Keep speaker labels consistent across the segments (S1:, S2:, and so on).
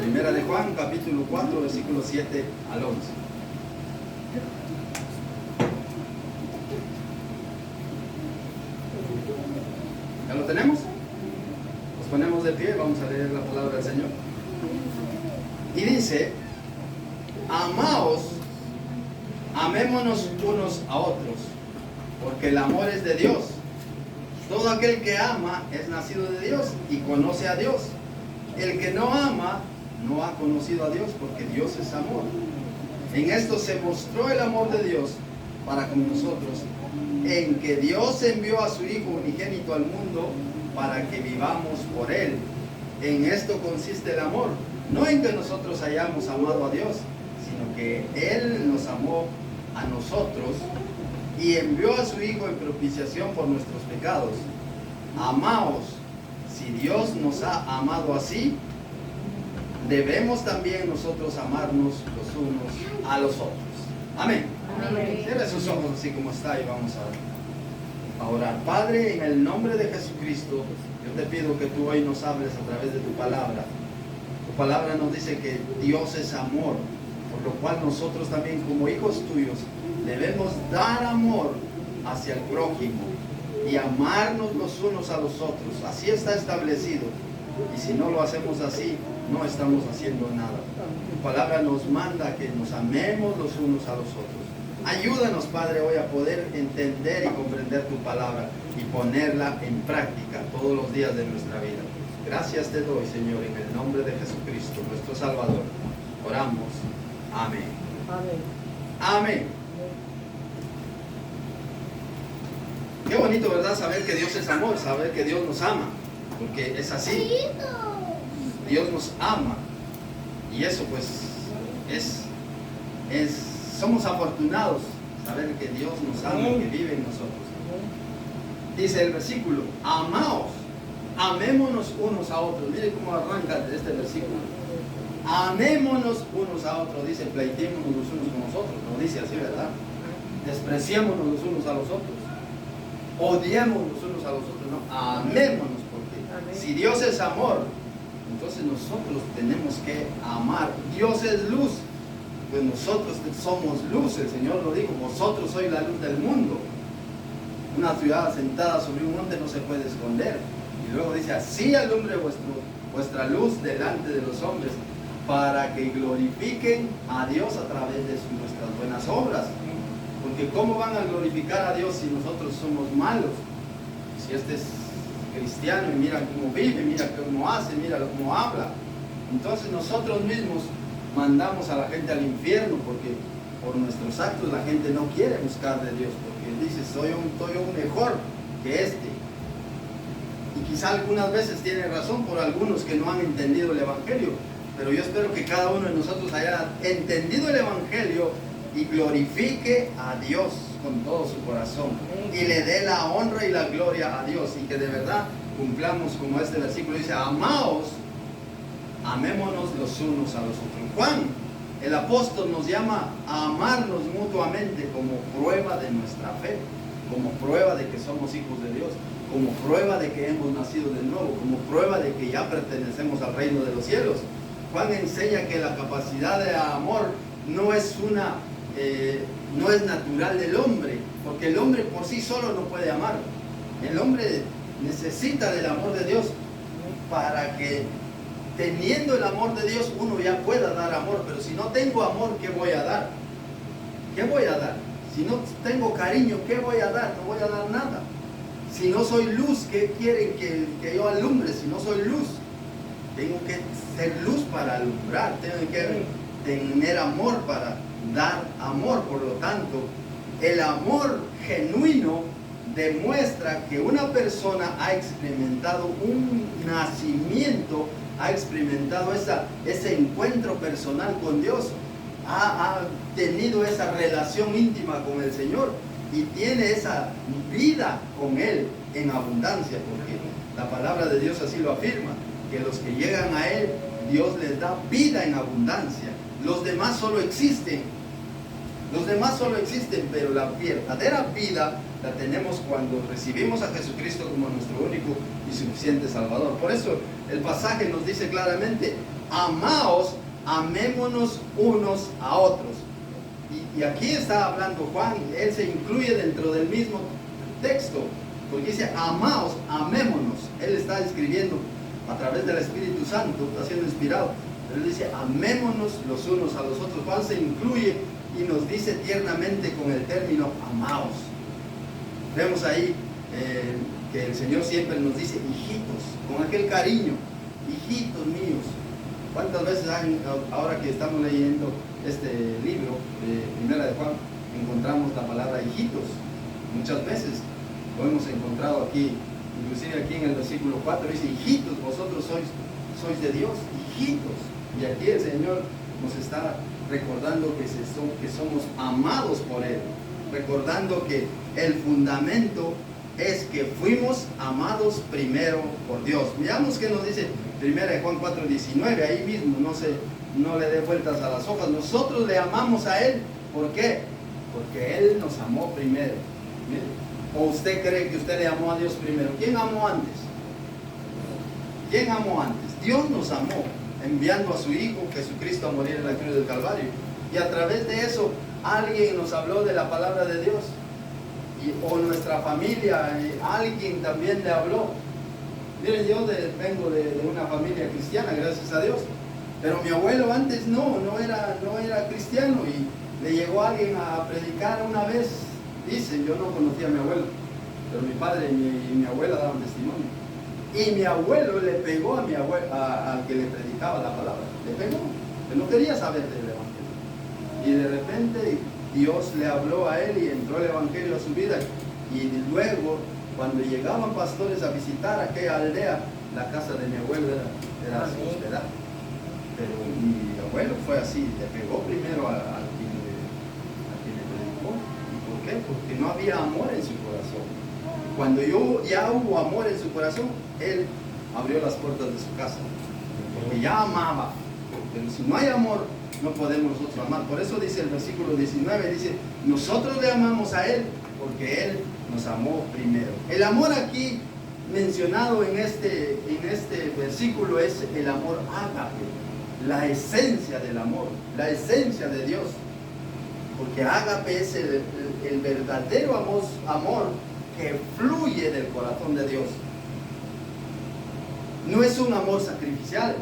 S1: Primera de Juan, capítulo 4, versículos 7 al 11. ¿Ya lo tenemos? Nos ponemos de pie, vamos a leer la palabra del Señor. Y dice: amaos, amémonos unos a otros, porque el amor es de Dios. Todo aquel que ama es nacido de Dios y conoce a Dios. El que no ama no ha conocido a Dios, porque Dios es amor. En esto se mostró el amor de Dios para con nosotros, en que Dios envió a su Hijo unigénito al mundo para que vivamos por Él. En esto consiste el amor, no en que nosotros hayamos amado a Dios, sino que Él nos amó a nosotros y envió a su Hijo en propiciación por nuestros pecados. Amaos, si Dios nos ha amado así, debemos también nosotros amarnos los unos a los otros. Amén. Cierra sus ojos así como está y vamos a orar. Padre, en el nombre de Jesucristo, yo te pido que tú hoy nos hables a través de tu palabra. Tu palabra nos dice que Dios es amor, por lo cual nosotros también como hijos tuyos debemos dar amor hacia el prójimo y amarnos los unos a los otros. Así está establecido. Y si no lo hacemos así, no estamos haciendo nada. Tu palabra nos manda que nos amemos los unos a los otros. Ayúdanos, Padre, hoy a poder entender y comprender tu palabra y ponerla en práctica todos los días de nuestra vida. Gracias te doy, Señor, en el nombre de Jesucristo, nuestro Salvador. Oramos. Amén. Amén. Qué bonito, ¿verdad? Saber que Dios es amor, saber que Dios nos ama, porque es así. Dios nos ama y eso pues somos afortunados saber que Dios nos ama, que vive en nosotros. Dice el versículo: amaos, amémonos unos a otros. Mire cómo arranca este versículo. Amémonos unos a otros. Dice: pleitémonos los unos con los otros. No dice así, ¿verdad? Despreciémonos los unos a los otros. Odiemos los unos a los otros. No, amémonos, porque si Dios es amor, entonces nosotros tenemos que amar. Dios es luz, pues nosotros somos luz. El Señor lo dijo: vosotros sois la luz del mundo. Una ciudad asentada sobre un monte no se puede esconder. Y luego dice: así alumbre vuestra luz delante de los hombres, para que glorifiquen a Dios a través de nuestras buenas obras. Porque ¿cómo van a glorificar a Dios si nosotros somos malos? Si este es cristiano y mira cómo vive, mira cómo hace, mira cómo habla, entonces nosotros mismos mandamos a la gente al infierno, porque por nuestros actos la gente no quiere buscar de Dios, porque dice: soy un mejor que este. Y quizá algunas veces tiene razón por algunos que no han entendido el Evangelio, pero yo espero que cada uno de nosotros haya entendido el Evangelio y glorifique a Dios con todo su corazón y le dé la honra y la gloria a Dios, y que de verdad cumplamos como este versículo dice: amaos, amémonos los unos a los otros. Juan, el apóstol, nos llama a amarnos mutuamente como prueba de nuestra fe, como prueba de que somos hijos de Dios, como prueba de que hemos nacido de nuevo, como prueba de que ya pertenecemos al reino de los cielos. Juan enseña que la capacidad de amor no es natural del hombre, porque el hombre por sí solo no puede amar. El hombre necesita del amor de Dios para que, teniendo el amor de Dios, uno ya pueda dar amor. Pero si no tengo amor, ¿qué voy a dar? ¿Qué voy a dar? Si no tengo cariño, ¿qué voy a dar? No voy a dar nada. Si no soy luz, ¿qué quieren que yo alumbre? Si no soy luz, tengo que ser luz para alumbrar, tengo que tener amor para dar amor. Por lo tanto, el amor genuino demuestra que una persona ha experimentado un nacimiento, ha experimentado ese encuentro personal con Dios, ha tenido esa relación íntima con el Señor y tiene esa vida con Él en abundancia, porque la palabra de Dios así lo afirma, que los que llegan a Él, Dios les da vida en abundancia. Los demás solo existen Los demás solo existen, pero la verdadera vida la tenemos cuando recibimos a Jesucristo como nuestro único y suficiente Salvador. Por eso el pasaje nos dice claramente: amaos, amémonos unos a otros. Y aquí está hablando Juan, él se incluye dentro del mismo texto, porque dice amaos, amémonos. Él está escribiendo a través del Espíritu Santo, está siendo inspirado, pero él dice amémonos los unos a los otros. Juan se incluye y nos dice tiernamente con el término amaos. Vemos ahí que el Señor siempre nos dice hijitos, con aquel cariño, hijitos míos. ¿Cuántas veces ahora que estamos leyendo este libro de Primera de Juan, encontramos la palabra hijitos? Muchas veces lo hemos encontrado aquí, inclusive aquí en el versículo 4 dice: hijitos, vosotros sois de Dios, hijitos. Y aquí el Señor nos está recordando que somos amados por Él, recordando que el fundamento es que fuimos amados primero por Dios. Veamos qué nos dice 1 Juan 4:19, ahí mismo, no le dé vueltas a las hojas. Nosotros le amamos a Él, ¿por qué? Porque Él nos amó primero. ¿O usted cree que usted le amó a Dios primero? ¿Quién amó antes? ¿Quién amó antes? Dios nos amó, enviando a su Hijo Jesucristo a morir en la cruz del Calvario. Y a través de eso, alguien nos habló de la palabra de Dios. O nuestra familia, alguien también le habló. Miren, yo vengo de una familia cristiana, gracias a Dios. Pero mi abuelo antes no era cristiano, y le llegó alguien a predicar una vez. Dicen, yo no conocía a mi abuelo, pero mi padre y mi abuela daban testimonio. Y mi abuelo le pegó a mi abuelo, al que le predicaba la palabra. Le pegó, que no quería saber del evangelio. Y de repente Dios le habló a él y entró el evangelio a su vida. Y luego, cuando llegaban pastores a visitar aquella aldea, la casa de mi abuelo era su hospedaje. Pero mi abuelo fue así, le pegó primero a quien le predicó. ¿Y por qué? Porque no había amor en su corazón. Cuando ya hubo amor en su corazón, él abrió las puertas de su casa, porque ya amaba. Pero si no hay amor, no podemos nosotros amar. Por eso dice el versículo 19, dice: nosotros le amamos a Él porque Él nos amó primero. El amor aquí mencionado en este versículo es el amor ágape, la esencia del amor, la esencia de Dios. Porque ágape es el verdadero amor que fluye del corazón de Dios. No es un amor sacrificial,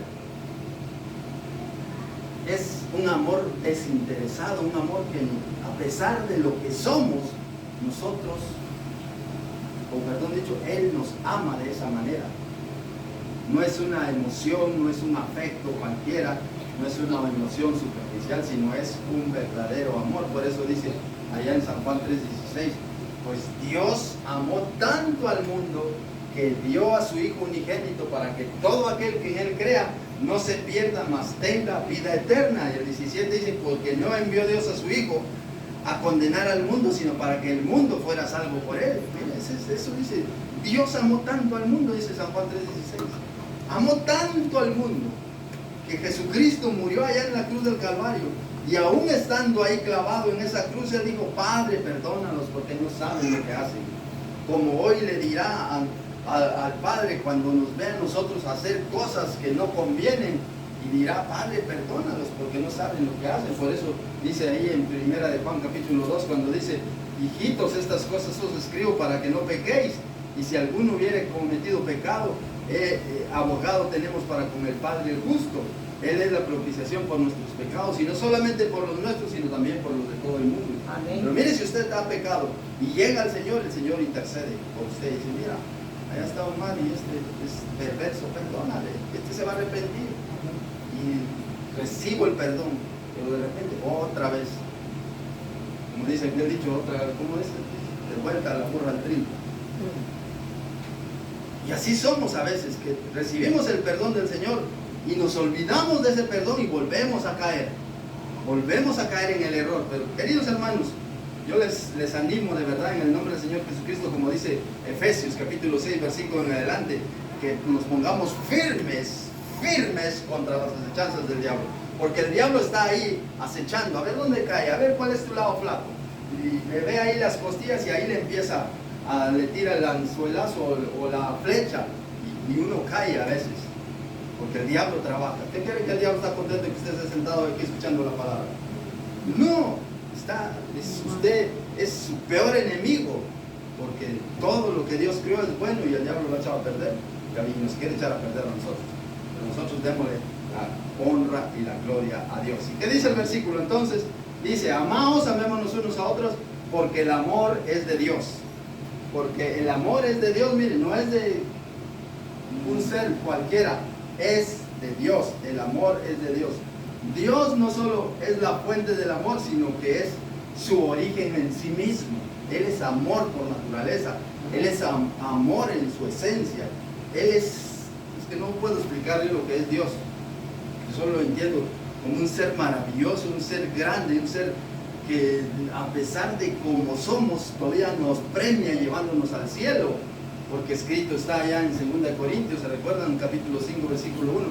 S1: es un amor desinteresado, un amor que, a pesar de lo que somos, nosotros, o perdón dicho, Él nos ama de esa manera. No es una emoción, no es un afecto cualquiera, no es una emoción superficial, sino es un verdadero amor. Por eso dice allá en San Juan 3:16, pues Dios amó tanto al mundo que dio a su Hijo unigénito para que todo aquel que en Él crea no se pierda, mas tenga vida eterna. Y el 17 dice: porque no envió Dios a su Hijo a condenar al mundo, sino para que el mundo fuera salvo por Él. Mira, eso dice, Dios amó tanto al mundo, dice San Juan 3:16. Amó tanto al mundo que Jesucristo murió allá en la cruz del Calvario, y aún estando ahí clavado en esa cruz, Él dijo: Padre, perdónalos porque no saben lo que hacen. Como hoy le dirá al Padre cuando nos ve a nosotros hacer cosas que no convienen, y dirá: Padre, perdónalos porque no saben lo que hacen. Por eso dice ahí en 1 de Juan capítulo 2, cuando dice: hijitos, estas cosas os escribo para que no pequéis, y si alguno hubiere cometido pecado, abogado tenemos para con el Padre el justo. Él es la propiciación por nuestros pecados, y no solamente por los nuestros, sino también por los de todo el mundo. Amén. Pero mire, si usted ha pecado y llega al Señor, el Señor intercede por usted y dice: mira, haya estado mal y este es perverso, perdónale, este se va a arrepentir. Y recibo el perdón, pero de repente otra vez, como dice aquel dicho, ¿cómo es? De vuelta a la burra al trigo. Y así somos a veces, que recibimos el perdón del Señor y nos olvidamos de ese perdón y volvemos a caer en el error. Pero queridos hermanos, yo les animo de verdad en el nombre del Señor Jesucristo, como dice Efesios capítulo 6 versículo en adelante, que nos pongamos firmes contra las acechanzas del diablo. Porque el diablo está ahí acechando, a ver dónde cae, a ver cuál es tu lado flaco. Y le ve ahí las costillas y ahí le empieza le tira el anzuelazo o la flecha y uno cae a veces. Porque el diablo trabaja. ¿Qué quiere que el diablo está contento de que usted esté sentado aquí escuchando la palabra? No, usted es su peor enemigo. Porque todo lo que Dios creó es bueno y el diablo lo ha echado a perder. Y nos quiere echar a perder a nosotros. Pero nosotros démosle la honra y la gloria a Dios. ¿Y qué dice el versículo entonces? Dice, amaos, amémonos unos a otros, porque el amor es de Dios. Porque el amor es de Dios, miren, no es de un ser cualquiera, es de Dios. El amor es de Dios. Dios no solo es la fuente del amor, sino que es su origen en sí mismo. Él es amor por naturaleza. Él es amor en su esencia. Él es que no puedo explicarle lo que es Dios. Yo solo lo entiendo como un ser maravilloso, un ser grande, un ser que a pesar de cómo somos, todavía nos premia llevándonos al cielo. Porque escrito está allá en 2 Corintios, ¿se recuerdan? Capítulo 5, versículo 1,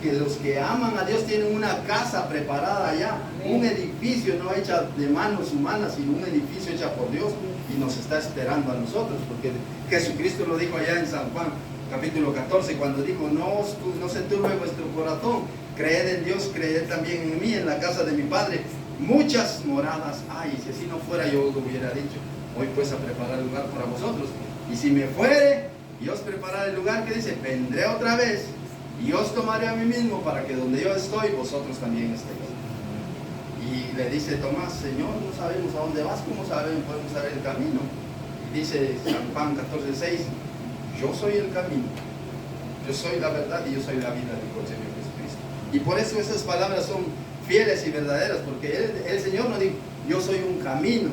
S1: que los que aman a Dios tienen una casa preparada allá, un edificio no hecha de manos humanas, sino un edificio hecha por Dios, y nos está esperando a nosotros, porque Jesucristo lo dijo allá en San Juan, capítulo 14, cuando dijo, no se turbe vuestro corazón, creed en Dios, creed también en mí, en la casa de mi Padre muchas moradas hay. Y si así no fuera, yo os lo hubiera dicho, voy pues a preparar lugar para vosotros. Y si me fuere y os prepararé el lugar, que dice, vendré otra vez y os tomaré a mí mismo, para que donde yo estoy, vosotros también estéis. Y le dice Tomás, Señor, no sabemos a dónde vas, ¿cómo podemos saber el camino? Y dice San Juan 14:6, yo soy el camino, yo soy la verdad y yo soy la vida, dijo el Señor Jesucristo. Y por eso esas palabras son fieles y verdaderas, porque el Señor no dijo, yo soy un camino,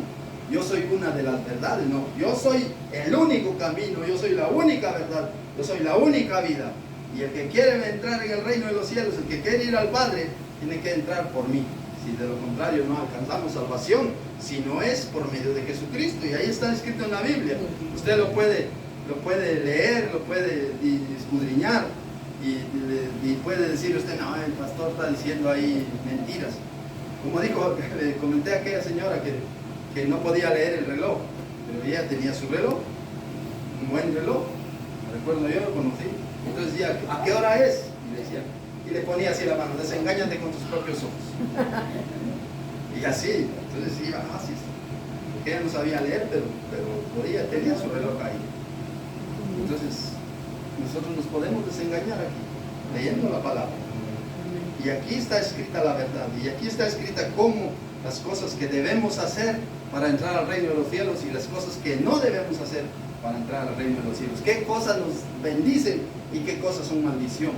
S1: yo soy una de las verdades, no, yo soy el único camino, yo soy la única verdad, yo soy la única vida. Y el que quiere entrar en el reino de los cielos, el que quiere ir al Padre, tiene que entrar por mí. Si de lo contrario no alcanzamos salvación, si no es por medio de Jesucristo. Y ahí está escrito en la Biblia. Usted lo puede leer, lo puede escudriñar y puede decir usted, no, el pastor está diciendo ahí mentiras. Como dijo, le comenté a aquella señora que no podía leer el reloj, pero ella tenía su reloj, un buen reloj. Me recuerdo, yo lo conocí. Entonces decía, ¿a qué hora es? Y le decía, y le ponía así la mano, desengáñate con tus propios ojos. Y así, entonces iba así, porque ella no sabía leer, pero tenía su reloj ahí. Entonces, nosotros nos podemos desengañar aquí, leyendo la palabra. Y aquí está escrita la verdad, y aquí está escrita cómo las cosas que debemos hacer para entrar al reino de los cielos y las cosas que no debemos hacer para entrar al reino de los cielos. ¿Qué cosas nos bendicen y qué cosas son maldición?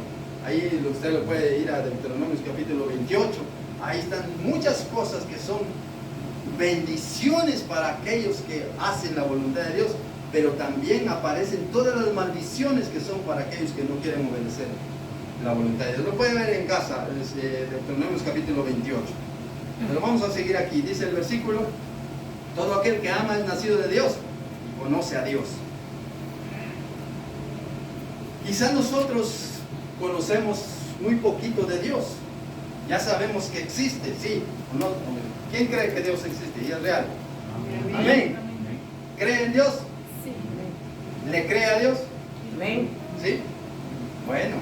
S1: Ahí usted lo puede ir a Deuteronomio capítulo 28. Ahí están muchas cosas que son bendiciones para aquellos que hacen la voluntad de Dios, pero también aparecen todas las maldiciones que son para aquellos que no quieren obedecer la voluntad de Dios. Lo puede ver en casa, Deuteronomio capítulo 28. Pero vamos a seguir aquí. Dice el versículo, todo aquel que ama es nacido de Dios y conoce a Dios. Quizá nosotros conocemos muy poquito de Dios. Ya sabemos que existe, ¿sí o no? ¿Quién cree que Dios existe y es real? Amén. Amén. ¿Cree en Dios? Sí. ¿Le cree a Dios? Amén. ¿Sí? Bueno,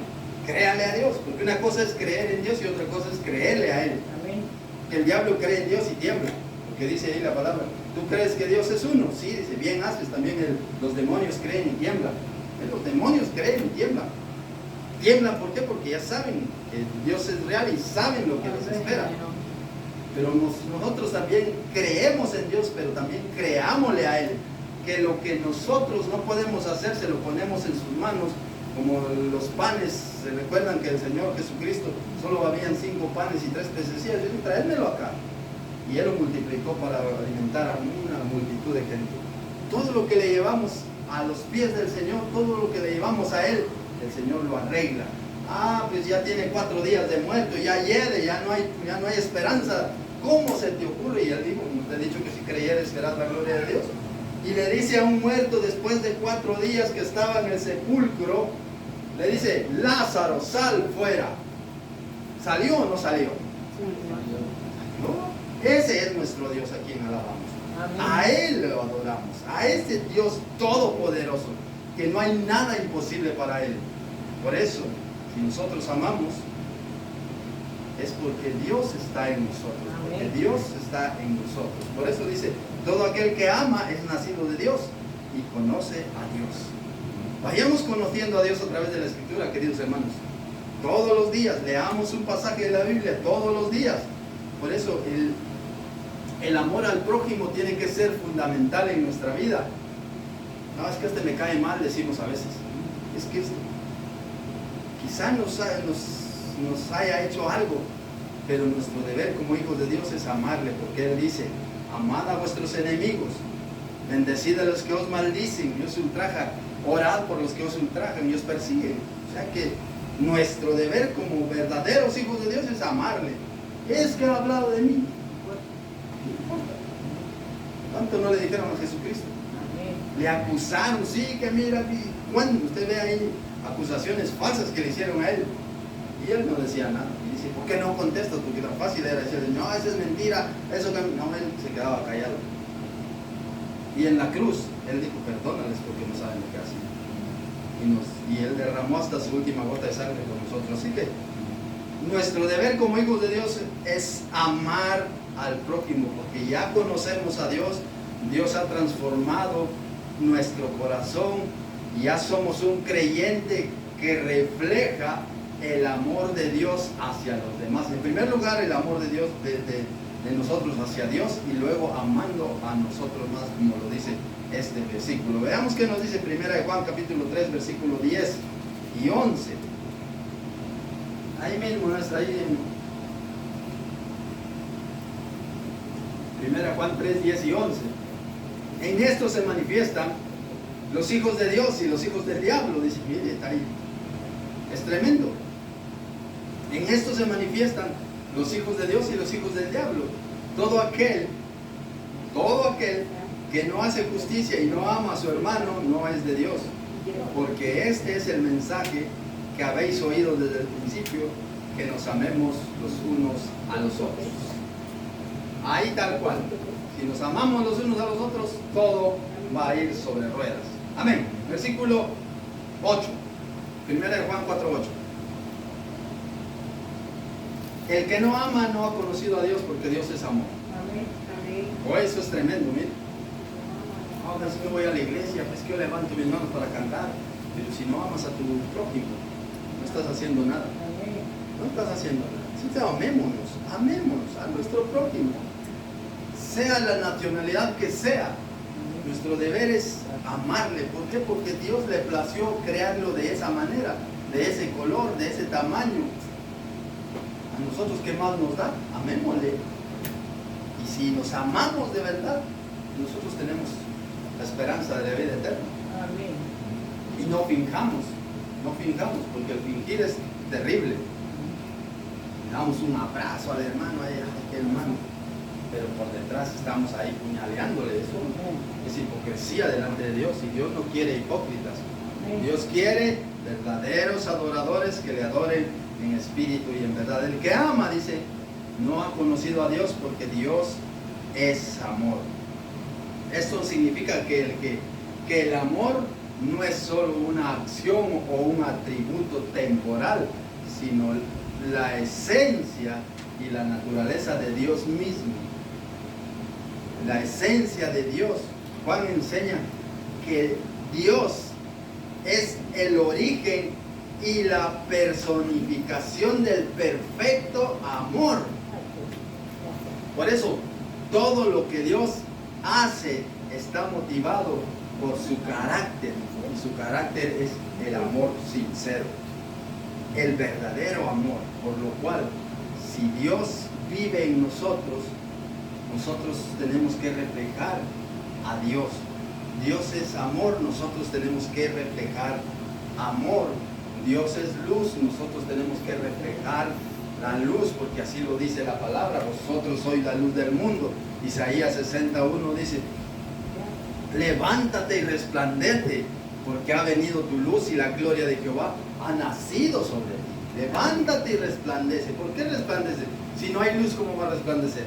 S1: créale a Dios, porque una cosa es creer en Dios y otra cosa es creerle a Él. Amén. Que el diablo cree en Dios y tiembla, porque dice ahí la palabra, ¿tú crees que Dios es uno? Sí, dice, bien haces, también los demonios creen y tiemblan. Los demonios creen y tiemblan. Tiemblan, ¿por qué? Porque ya saben que Dios es real y saben lo que les espera. Pero nosotros también creemos en Dios, pero también creámosle a Él. Que lo que nosotros no podemos hacer, se lo ponemos en sus manos, como los panes. Se recuerdan que el Señor Jesucristo solo habían 5 panes y 3 peces. Decía, tráemelo acá. Y Él lo multiplicó para alimentar a una multitud de gente. Todo lo que le llevamos a los pies del Señor, todo lo que le llevamos a Él, el Señor lo arregla. Ah, pues ya tiene 4 días de muerto, ya hiede, ya no hay esperanza. ¿Cómo se te ocurre? Y Él dijo, como te he dicho, que si creyeres verás la gloria de Dios. Y le dice a un muerto después de 4 días que estaba en el sepulcro, le dice, Lázaro, sal fuera. ¿Salió o no salió? No, ese es nuestro Dios a quien alabamos.
S2: Amén.
S1: A Él lo adoramos, a ese Dios todopoderoso, que no hay nada imposible para Él. Por eso, si nosotros amamos, es porque Dios está en nosotros, porque
S2: Amén.
S1: Dios está en nosotros. Por eso dice, todo aquel que ama es nacido de Dios y conoce a Dios. Vayamos conociendo a Dios a través de la Escritura, queridos hermanos. Todos los días, leamos un pasaje de la Biblia, todos los días. Por eso el amor al prójimo tiene que ser fundamental en nuestra vida. No, es que este me cae mal, decimos a veces. Es que quizá nos haya hecho algo, pero nuestro deber como hijos de Dios es amarle, porque Él dice, amad a vuestros enemigos, bendecid a los que os maldicen y os ultrajan, orad por los que os ultrajan y os persiguen. O sea que nuestro deber como verdaderos hijos de Dios es amarle. Es que ha hablado de mí. No importa. ¿Cuánto no le dijeron a Jesucristo? Le acusaron, sí, que mira, cuando usted ve ahí acusaciones falsas que le hicieron a él, y él no decía nada. Y dice, ¿por qué no contestas? Porque tan fácil era decirle, no, esa es mentira, eso que no, él se quedaba callado. Y en la cruz, él dijo, perdónales porque no saben lo que hacen. Y él derramó hasta su última gota de sangre por nosotros. Así que nuestro deber como hijos de Dios es amar al prójimo, porque ya conocemos a Dios. Dios ha transformado nuestro corazón, ya somos un creyente que refleja el amor de Dios hacia los demás. En primer lugar, el amor de Dios de nosotros hacia Dios, y luego amando a nosotros más, como lo dice este versículo. Veamos qué nos dice 1 Juan capítulo 3, versículo 10 y 11. Ahí mismo, no está ahí en 1 Juan 3, 10 y 11. En esto se manifiestan los hijos de Dios y los hijos del diablo. Dice, mire, está ahí. Es tremendo. En esto se manifiestan los hijos de Dios y los hijos del diablo. Todo aquel que no hace justicia y no ama a su hermano no es de Dios. Porque este es el mensaje que habéis oído desde el principio, que nos amemos los unos a los otros. Ahí tal cual. Si nos amamos los unos a los otros, todo va a ir sobre ruedas. Amén. Versículo 8. 1 Juan 4, 8. El que no ama no ha conocido a Dios, porque Dios es amor.
S2: Amén. Amén.
S1: Oh, eso es tremendo, mire. Ahora si me voy a la iglesia, pues que yo levanto mis manos para cantar. Pero si no amas a tu prójimo, no estás haciendo nada. No estás haciendo nada. Entonces, amémonos a nuestro prójimo. Sea la nacionalidad que sea, nuestro deber es amarle. ¿Por qué? Porque Dios le plació crearlo de esa manera, de ese color, de ese tamaño. A nosotros, ¿qué más nos da? Amémosle. Y si nos amamos de verdad, nosotros tenemos la esperanza de la vida eterna.
S2: Amén.
S1: Y no finjamos, porque el fingir es terrible. Le damos un abrazo al hermano, ay, qué hermano, pero por detrás estamos ahí puñaleándole. Eso es hipocresía delante de Dios, y Dios no quiere hipócritas. Dios quiere verdaderos adoradores que le adoren en espíritu y en verdad. El que ama, dice, no ha conocido a Dios, porque Dios es amor. Esto significa que el amor no es solo una acción o un atributo temporal, sino la esencia y la naturaleza de Dios mismo. La esencia de Dios. Juan enseña que Dios es el origen y la personificación del perfecto amor. Por eso, todo lo que Dios hace está motivado por su carácter, y su carácter es el amor sincero, el verdadero amor, por lo cual, si Dios vive en nosotros, nosotros tenemos que reflejar a Dios. Dios es amor, nosotros tenemos que reflejar amor. Dios es luz, nosotros tenemos que reflejar la luz, porque así lo dice la palabra: vosotros sois la luz del mundo. Isaías 61 dice: levántate y resplandece, porque ha venido tu luz y la gloria de Jehová ha nacido sobre ti. levántate y resplandece. ¿Por qué resplandece? Si no hay luz, ¿cómo va a resplandecer?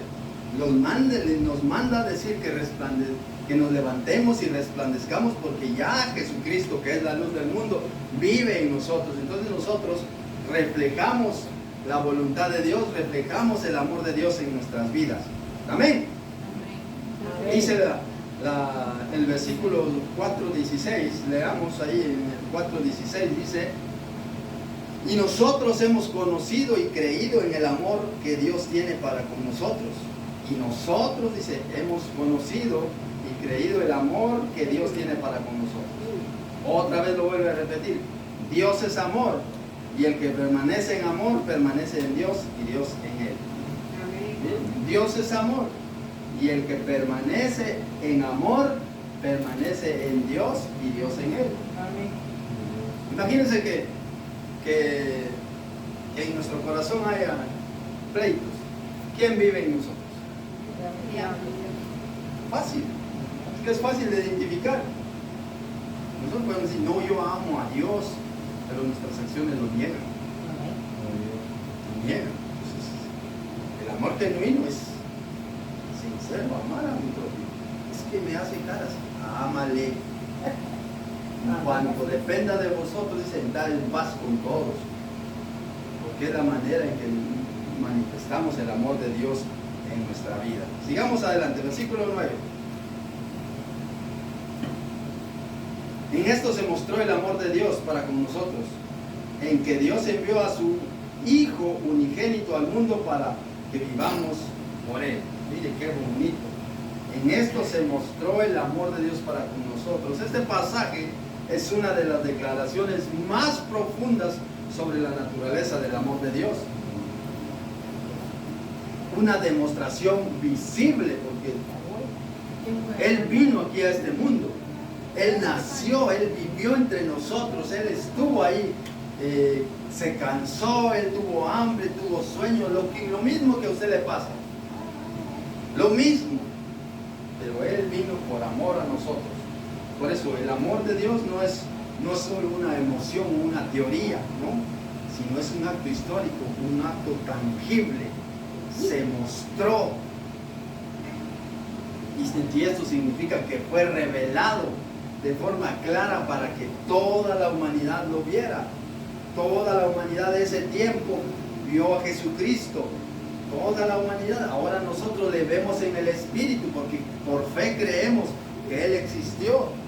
S1: Nos manda a decir que nos levantemos y resplandezcamos, porque ya Jesucristo, que es la luz del mundo, vive en nosotros. Entonces nosotros reflejamos la voluntad de Dios, reflejamos el amor de Dios en nuestras vidas. Amén. Amén. Dice el versículo 4:16, leamos ahí en el 4:16, dice: y nosotros hemos conocido y creído en el amor que Dios tiene para con nosotros. Y nosotros, dice, hemos conocido y creído el amor que Dios tiene para con nosotros. Otra vez lo vuelve a repetir: Dios es amor, y el que permanece en amor permanece en Dios y Dios en él. Amén. Dios es amor, y el que permanece en amor permanece en Dios y Dios en él. Amén. Imagínense que en nuestro corazón haya pleitos. ¿Quién vive en nosotros? Fácil. Es que es fácil de identificar. Nosotros podemos decir: no, yo amo a Dios, pero nuestras acciones lo niegan. Lo niegan. Entonces, el amor genuino es sincero, amar a mi prójimo. Es que me hace caras, ámale. En cuanto dependa de vosotros, dicen, dar en paz con todos, porque es la manera en que manifestamos el amor de Dios en nuestra vida. Sigamos adelante, versículo 9. En esto se mostró el amor de Dios para con nosotros, en que Dios envió a su Hijo unigénito al mundo para que vivamos por Él. Mire qué bonito. En esto se mostró el amor de Dios para con nosotros. Este pasaje es una de las declaraciones más profundas sobre la naturaleza del amor de Dios. Una demostración visible, porque Él vino aquí a este mundo. Él nació, Él vivió entre nosotros, Él estuvo ahí, se cansó, Él tuvo hambre, tuvo sueño, lo mismo que a usted le pasa. Lo mismo. Pero Él vino por amor a nosotros. Por eso el amor de Dios no es solo una emoción, una teoría, ¿no? Sino es un acto histórico, un acto tangible. Se mostró. Y esto significa que fue revelado de forma clara para que toda la humanidad lo viera. Toda la humanidad de ese tiempo vio a Jesucristo. Toda la humanidad. Ahora nosotros le vemos en el Espíritu, porque por fe creemos que Él existió.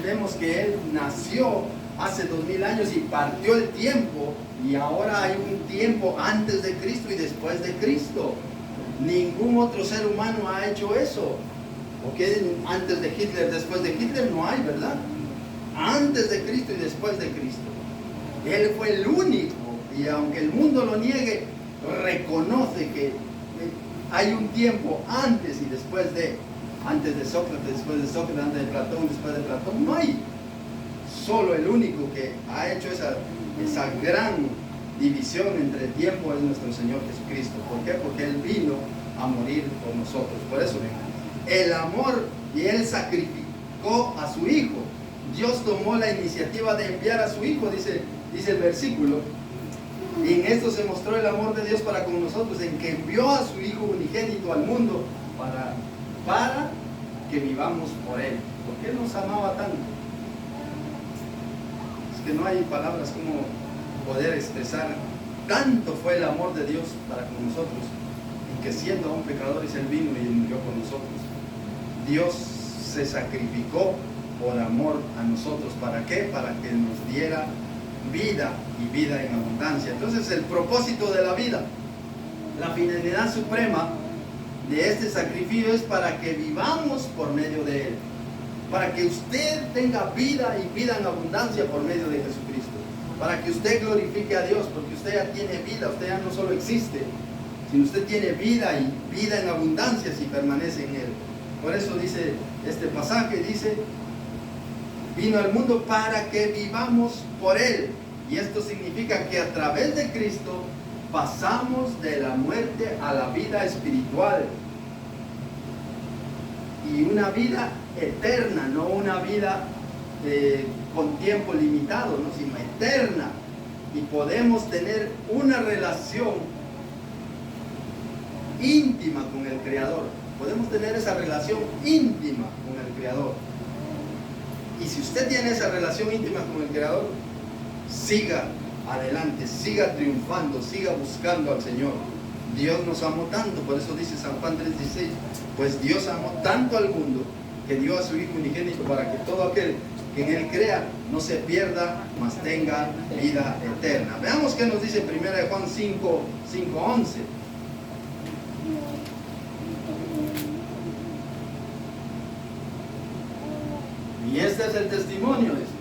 S1: Vemos que Él nació hace 2000 años y partió el tiempo, y ahora hay un tiempo antes de Cristo y después de Cristo. Ningún otro ser humano ha hecho eso. Porque antes de Hitler, después de Hitler no hay, ¿verdad? Antes de Cristo y después de Cristo. Él fue el único, y aunque el mundo lo niegue, reconoce que hay un tiempo antes y después de. Antes de Sócrates, después de Sócrates, antes de Platón, después de Platón. No hay. Solo el único que ha hecho esa gran división entre tiempo es nuestro Señor Jesucristo. ¿Por qué? Porque Él vino a morir por nosotros. Por eso, el amor, y Él sacrificó a su Hijo. Dios tomó la iniciativa de enviar a su Hijo, dice el versículo. Y en esto se mostró el amor de Dios para con nosotros, en que envió a su Hijo unigénito al mundo para que vivamos por Él. ¿Por qué nos amaba tanto? Es que no hay palabras como poder expresar. Tanto fue el amor de Dios para con nosotros, en que siendo aún pecadores Él vino y murió por nosotros. Dios se sacrificó por amor a nosotros. ¿Para qué? Para que nos diera vida, y vida en abundancia. Entonces, el propósito de la vida, la finalidad suprema de este sacrificio, es para que vivamos por medio de Él, para que usted tenga vida y vida en abundancia por medio de Jesucristo, para que usted glorifique a Dios, porque usted ya tiene vida, usted ya no solo existe, sino usted tiene vida, y vida en abundancia si permanece en Él. Por eso dice este pasaje, dice: vino al mundo para que vivamos por Él. Y esto significa que a través de Cristo pasamos de la muerte a la vida espiritual, y una vida eterna, no una vida con tiempo limitado, ¿no? Sino eterna. y podemos tener una relación íntima con el Creador. Podemos tener esa relación íntima con el Creador. Y si usted tiene esa relación íntima con el Creador, siga adelante, siga triunfando, siga buscando al Señor. Dios nos amó tanto, por eso dice San Juan 3:16, pues Dios amó tanto al mundo que dio a su Hijo unigénito para que todo aquel que en Él crea no se pierda, mas tenga vida eterna. Veamos qué nos dice 1 Juan 5:11. Y este es el testimonio, dice.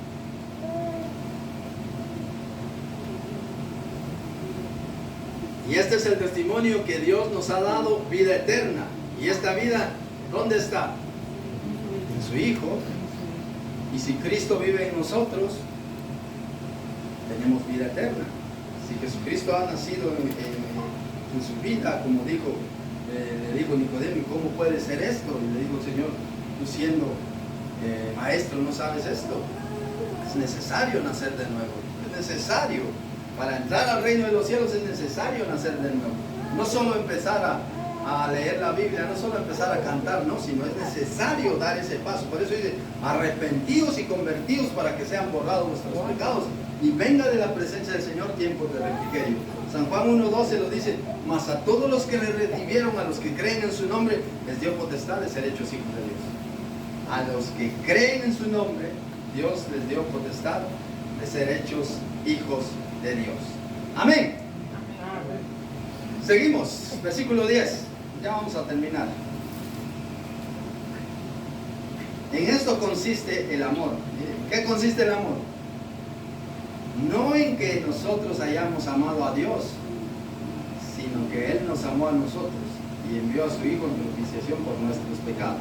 S1: Y este es el testimonio que Dios nos ha dado, vida eterna. Y esta vida, ¿dónde está? En su Hijo. Y si Cristo vive en nosotros, tenemos vida eterna. Si Jesucristo ha nacido en su vida, como dijo, le dijo Nicodemo, ¿y cómo puede ser esto? Y le dijo el Señor, tú siendo maestro, ¿no sabes esto? Es necesario nacer de nuevo. Es necesario. Para entrar al reino de los cielos es necesario nacer de nuevo. No solo empezar a leer la Biblia, no solo empezar a cantar, no, sino es necesario dar ese paso. Por eso dice, arrepentidos y convertidos para que sean borrados nuestros pecados y venga de la presencia del Señor tiempos de refrigerio. San Juan 1:12 lo dice, mas a todos los que le recibieron, a los que creen en su nombre, les dio potestad de ser hechos hijos de Dios. A los que creen en su nombre, Dios les dio potestad de ser hechos hijos de Dios. Amén. Seguimos, versículo 10. Ya vamos a terminar. En esto consiste el amor. ¿Qué consiste el amor? No en que nosotros hayamos amado a Dios, sino que Él nos amó a nosotros y envió a su Hijo en propiciación por nuestros pecados.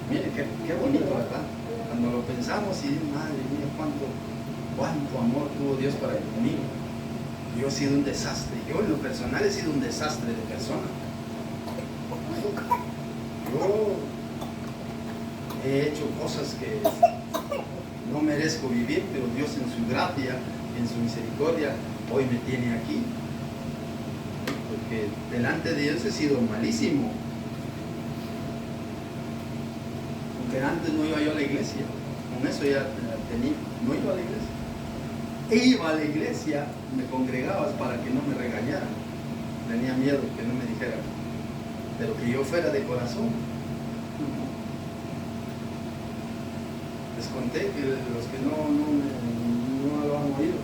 S1: Mire, qué bonito, ¿verdad? Cuando lo pensamos y madre mía, cuánto amor tuvo Dios para conmigo. Yo he sido un desastre. Yo en lo personal he sido un desastre de persona. Yo he hecho cosas que no merezco vivir, pero Dios en su gracia, en su misericordia, hoy me tiene aquí. Porque delante de Dios he sido malísimo. Aunque antes no iba yo a la iglesia, con eso ya tenía, no iba a la iglesia. Iba a la iglesia, me congregabas para que no me regañaran. Tenía miedo que no me dijeran, pero que yo fuera de corazón. Les conté que los que no lo han oído,